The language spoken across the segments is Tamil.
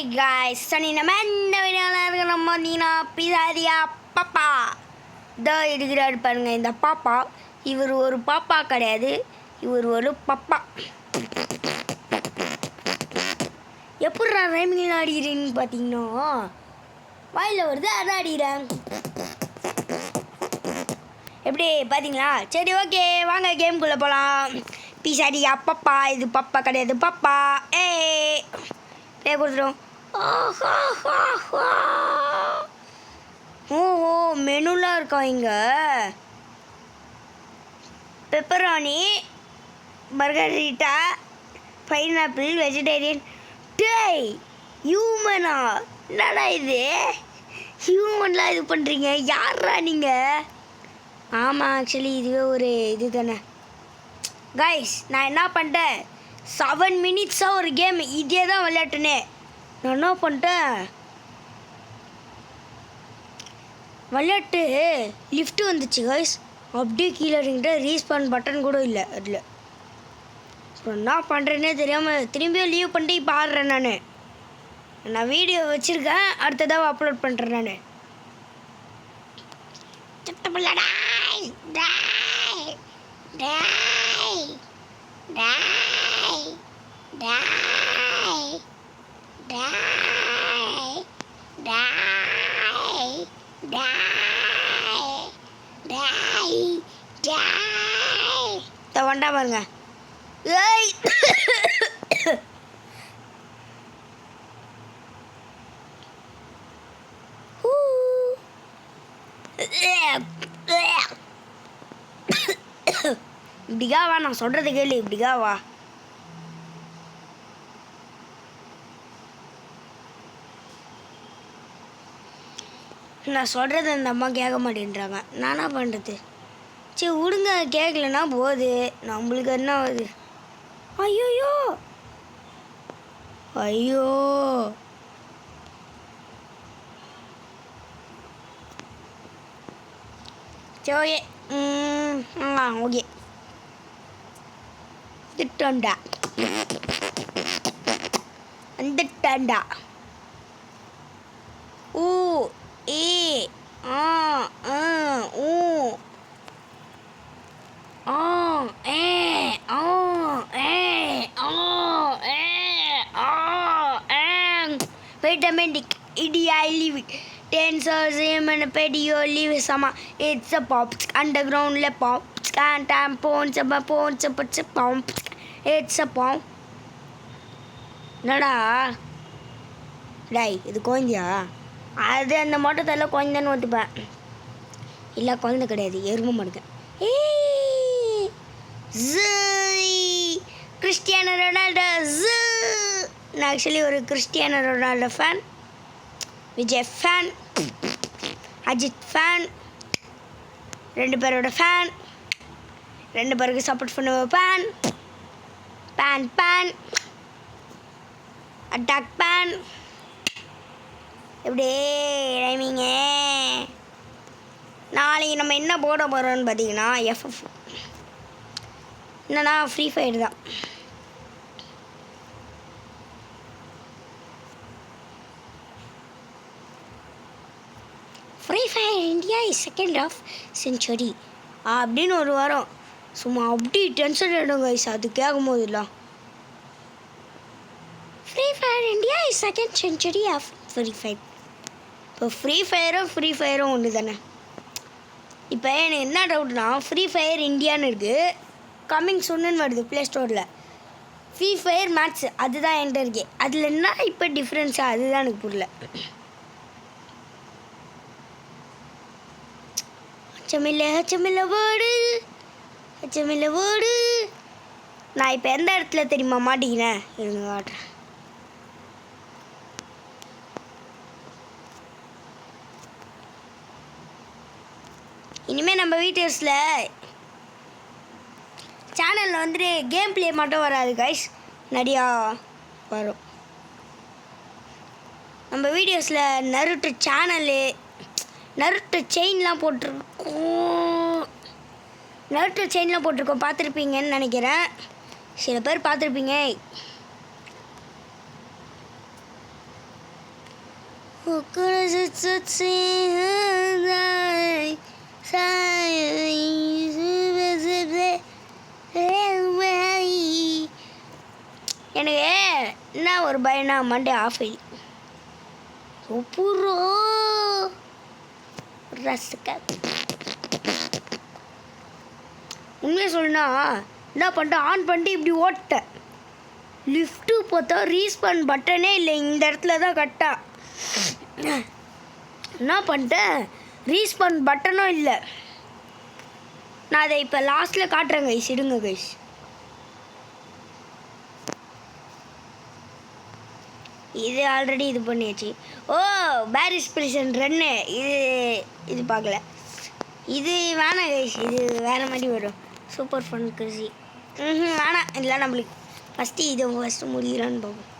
guys, சனி நம்ம இந்த வீடியோவில் இருக்கிற நம்ம பார்த்தீங்கன்னா பிசாரியா பாப்பா இதோ இருக்கிறாரு பாருங்க. இந்த பாப்பா இவர் ஒரு பாப்பா கிடையாது, இவர் ஒரு பாப்பா. எப்படி ரைமிங் ஆடிக்கிறேன்னு பார்த்தீங்கன்னா வாயில் வருது அதை ஆடிக்கிறேன். எப்படி பார்த்தீங்களா? சரி ஓகே, வாங்க கேம்குள்ளே போகலாம். பிசாரியா பாப்பா, இது பாப்பா கிடையாது பாப்பா. பே கொடுத்துடும். ஓஹோ, மெனுலாம் இருக்கா இங்கே. பெப்பரானி, பர்கரிட்டா, பைனாப்பிள், வெஜிடேரியன். டேய் ஹியூமனா? என்னடா இது ஹியூமன்லாம் இது பண்ணுறீங்க? யாரா நீங்கள்? ஆமாம், ஆக்சுவலி இதுவே ஒரு இது தானே கைஸ். நான் என்ன பண்ணிட்டேன், 7 மினிட்ஸாக ஒரு கேம் இதே தான் விளையாட்டுனே. நான் என்ன பண்ணிட்டேன், விளையாட்டு லிஃப்ட்டு வந்துச்சு கைஸ். அப்படியே கீழே இருங்கிட்ட ரீஸ்பான் பட்டன் கூட இல்லை அதில். அப்புறம் என்ன பண்ணுறேன்னே தெரியாமல் திரும்பியும் லீவ் பண்ணிட்டு இப்போ ஆடுறேன். நான் வீடியோ வச்சுருக்கேன், அடுத்ததாக அப்லோட் பண்ணுறேன். வண்டா பாருங்க. இப்படிக்கா வா, நான் சொல்கிறது கேளு. இப்படிக்கா வா. நான் சொல்கிறது அந்த அம்மா கேட்க மாட்டேன்றாங்க. நானா பண்ணுறது? சரி விடுங்க, கேட்கலன்னா போகுது, நம்மளுக்கு என்ன ஆகுது? ஐயோயோ ஐயோ, சரி ஓகே. ஓகே திட்டண்டா வந்துட்டண்டா. ஊ ஏ ஆ ஊ ஆ ஏ ஆ ஏ ஆ ஏ ஆ வைட்டமின் இடியா live tensors and pedio live sama. It's a pop underground le pop scan tampons pump. It's a pump. என்னடா டேய், இது குழந்தையா? அது அந்த மோட்டத்தில் குழந்தைன்னு ஒத்துப்பேன். இல்லை குழந்தை கிடையாது, எருமை மாடுங்க. Cristiano Ronaldo. நான் ஆக்சுவலி ஒரு Cristiano Ronaldo fan, Vijay fan, Ajith fan, 2 பேரோட ஃபேன், 2 பேருக்கு சப்போர்ட் பண்ணுவேன். Fan fan fan attack fan. எப்படி ரைமிங்க? நாளைக்கு நம்ம என்ன போட போகிறோம்னு பார்த்தீங்கன்னா FF என்னன்னா ஃப்ரீ ஃபயர் தான். Free Fire India is second half century அப்படின்னு ஒரு வாரம் சும்மா அப்படி டென்ஷன் ஆகிடும் கைஸ் அது கேட்கும் போதுலாம். Free Fire India is second century of Free Fire. இப்போ ஃப்ரீ ஃபயரும் ஒன்று தானே. இப்போ எனக்கு என்ன டவுட்னா, ஃப்ரீ ஃபயர் இந்தியான்னு இருக்குது, கம்மிங் சூன்னு வருது ப்ளே ஸ்டோரில். ஃப்ரீ ஃபயர் மேட்ச் அதுதான் என்கிட்ட இருக்கே, அதில் என்ன இப்போ டிஃப்ரென்ஸா அதுதான் எனக்கு புரியல. அச்சமில்ல ஓடு. நான் இப்போ எந்த இடத்துல தெரியுமா மாட்டிக்கினேன்? இருங்க காட்டுறேன். இனிமேல் நம்ம வீடியோஸில் சேனலில் வந்துட்டு கேம் பிளே மட்டும் வராது கைஸ், நிறையா வரும். நம்ம வீடியோஸில் நருட்டோ சேனலு, நருட்டோ செயின்லாம் போட்டிருக்கோம். பார்த்துருப்பீங்கன்னு நினைக்கிறேன், சில பேர் பார்த்துருப்பீங்க. எனக்கு என்ன ஒரு பயனா மண்டே ஆஃப் ஆகி சூப்பரோ ரசிக்க. உண்மையாக சொல்லணும்னா என்ன பண்ணிட்டேன், ஆன் பண்ணிட்டு இப்படி ஓட்டேன். லிஃப்ட்டு பார்த்தா ரீஸ்பான் பட்டனே இல்லை, இந்த இடத்துல தான் கரெக்டாக. என்ன பண்ணிட்டேன், ரீஸ்பான் பட்டனும் இல்லை. நான் அதை இப்போ லாஸ்ட்டில் காட்டுறேன் கைஸ், இடுங்க கைஸ். இது ஆல்ரெடி இது பண்ணியாச்சு. ஓ பாரிஸ் பிரிசன் ரன்னு, இது பார்க்கல. இது வேணாம் கைஸ், இது வேறு மாதிரி வரும். சூப்பர் ஃபன் கிரிசி வேணாம், இல்லை நம்மளுக்கு ஃபஸ்ட்டு முடியலான்னு பார்ப்போம்.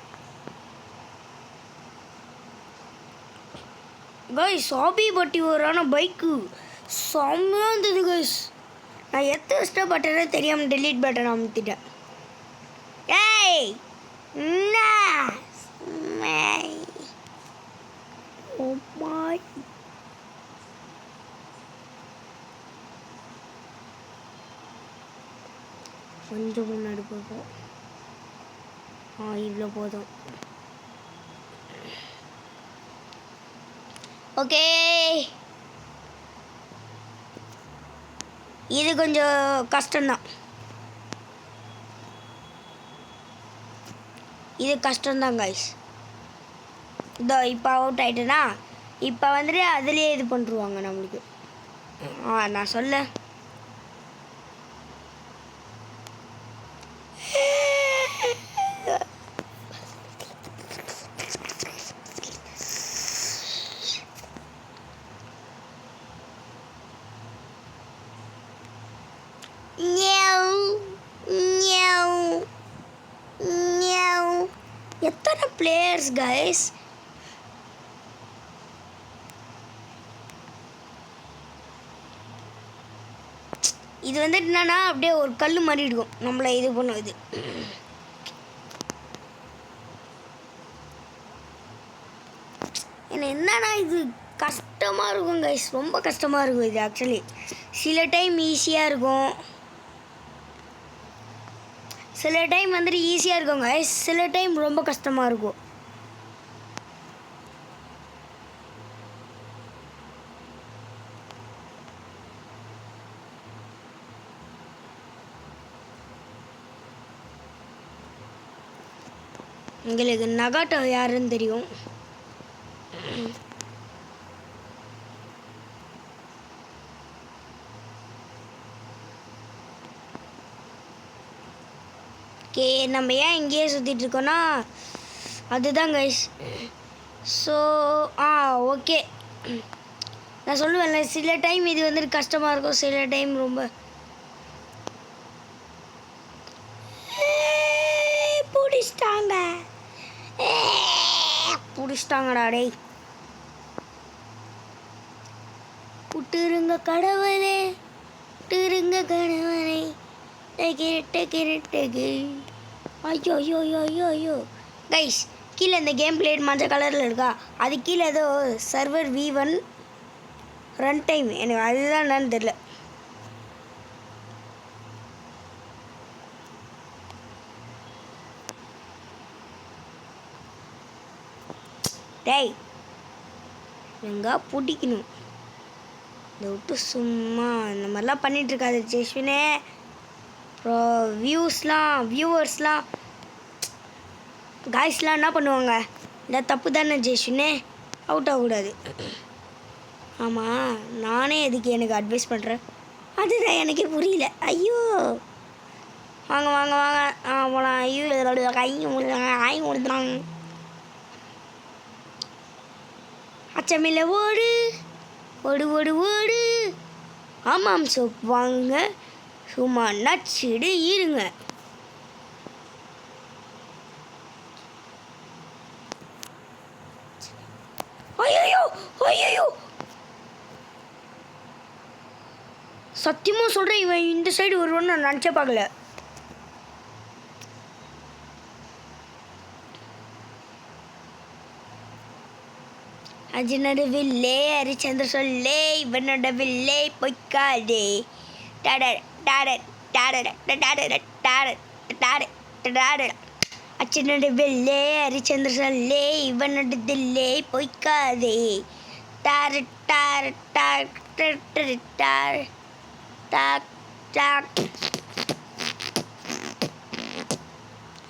கைஸ் ஹாபி பட்டி வரான பைக்கு செம்மையாக இருந்தது கைஸ். நான் எத்தனை ஸ்டெப் பட்டனே தெரியாமல் டெலீட் பட்டன் அமுத்திட்டேன். ஏய் என்ன கொஞ்சம் முன்னாடி போகும். இவ்வளோ போதும். ஓகே, இது கொஞ்சம் கஷ்டம்தான். இது கஷ்டம்தான் கைஸ். இதோ இப்போ அவுட் ஆகிட்டேன்னா இப்போ வந்துட்டு அதுலேயே இது பண்ணுருவாங்க நம்மளுக்கு. நான் சொல்ல எத்தனை பிளேயர்ஸ் கைஸ்? இது வந்துட்டு என்னன்னா அப்படியே ஒரு கல் மாதிரி இருக்கும், நம்மளை இது பண்ணும். இது என்னன்னா இது கஷ்டமாக இருக்கும் கைஸ், ரொம்ப கஷ்டமாக இருக்கும் இது. ஆக்சுவலி சில டைம் ஈஸியாக இருக்கும், சில டைம் வந்துட்டு ஈஸியாக இருக்கும் கைஸ், சில டைம் ரொம்ப கஷ்டமாக இருக்கும். உங்களுக்கு நகாட்டோ யாருன்னு தெரியும்? ஓகே, நம்ம ஏன் இங்கேயே சுற்றிட்டுருக்கோன்னா அதுதான் கைஸ். ஸோ ஓகே, நான் சொல்லுவேன்ல சில டைம் இது வந்துட்டு கஷ்டமாக இருக்கும், சில டைம் ரொம்ப. பிடிச்சிட்டாங்கடா டேய். விட்டுருங்க கடவுளே, விட்டுருங்க கடவுளே. ஐயோ ஐயோ ஐயோ ஐயோ ஐயோ கைஸ், கீழே இந்த கேம் பிளேட் மஞ்சள் கலரில் இருக்கா, அது கீழே ஏதோ சர்வர் V1 ரன் டைம், எனக்கு அதுதான் என்னன்னு தெரியல. டேய் எங்கே பிடிக்கணும், இதை விட்டு சும்மா இந்த மாதிரிலாம் பண்ணிகிட்ருக்காது ஜெஸ்வினே. அப்புறம் வியூவர்ஸ்லாம் காய்ஸ்லாம் என்ன பண்ணுவாங்க, இல்லை தப்பு தானே ஜெஸ்வினே, அவுட் ஆகக்கூடாது. ஆமாம், நானே எதுக்கு எனக்கு அட்வைஸ் பண்ணுறேன், அதுதான் எனக்கே புரியல. ஐயோ வாங்க வாங்க வாங்க போகலாம். ஐயோ இதோட கை கொடுத்துறாங்க. அச்சமில்ல ஓடு ஓடு ஓடு ஓடு. ஆமாம் சோப் வாங்க, சும்மா நச்சிடு இருங்க. ஐயோ ஐயோ சத்தியமாக சொல்கிறேன், இவன் இந்த சைடு வருவான்னு நான் நினச்சே பார்க்கல. அர்ஜுனோட வில்லே ஹரிச்சந்திர சொல்லே இவனோட வில்லே பொய்க்காதே டாட டாட டாட டாட டாட டாட டாட அர்ஜுனோட வில்லே ஹரிச்சந்திர சொல்லே இவனோட தில்லே பொய்க்காதே டார டார டார் டார் டார் டாக் டாக்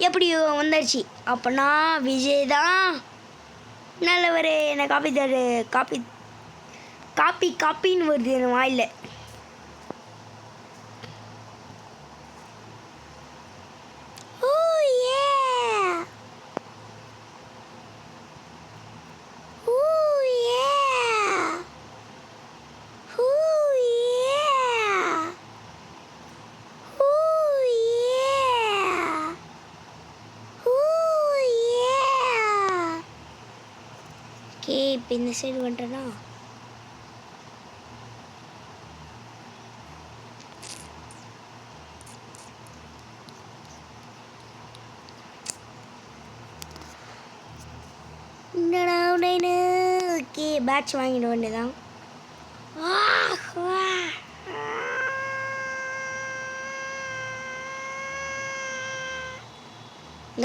எப்படியோ வந்துடுச்சு. அப்போனா விஜய் தான் நல்லவர். என்னை காப்பி தரு காப்பி காப்பி காப்பின்னு வருது என் வாயில். ஓகே, இப்போ இந்த சைடு வந்துட்டேன்னா ஓகே பேட்ச் வாங்கிட வேண்டியதான்.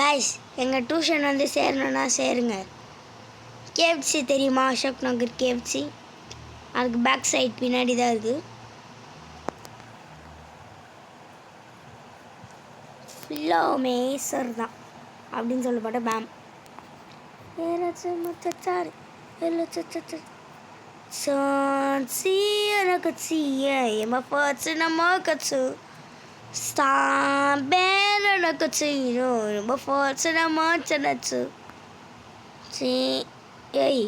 கைஸ், எங்கள் டியூஷன் வந்து சேரணுன்னா சேருங்க. கேஎஃப்சி தெரியுமா? அசோக் நகர் கேஎஃப்சி. அதுக்கு பேக் சைட் பின்னாடி தான் இருக்குது. ஃபுல்லாமே சார் தான் அப்படின்னு சொல்லப்பட்ட பேம் ஏய்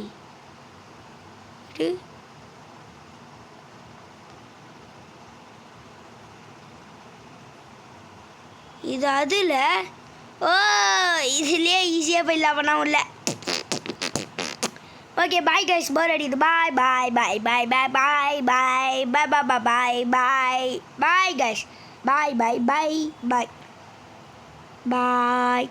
இது அதில் இதுலேயே ஈஸியாக போயிடலாம் பண்ண உள்ள. ஓகே பாய் கைஸ், போர் அடிக்குது. பாய் பாய் பாய் பாய் பாய் பாய் பாய் பாய் பாய் பாய் பாய் பாய் கைஸ். பாய் பாய் பாய் பாய் பாய்.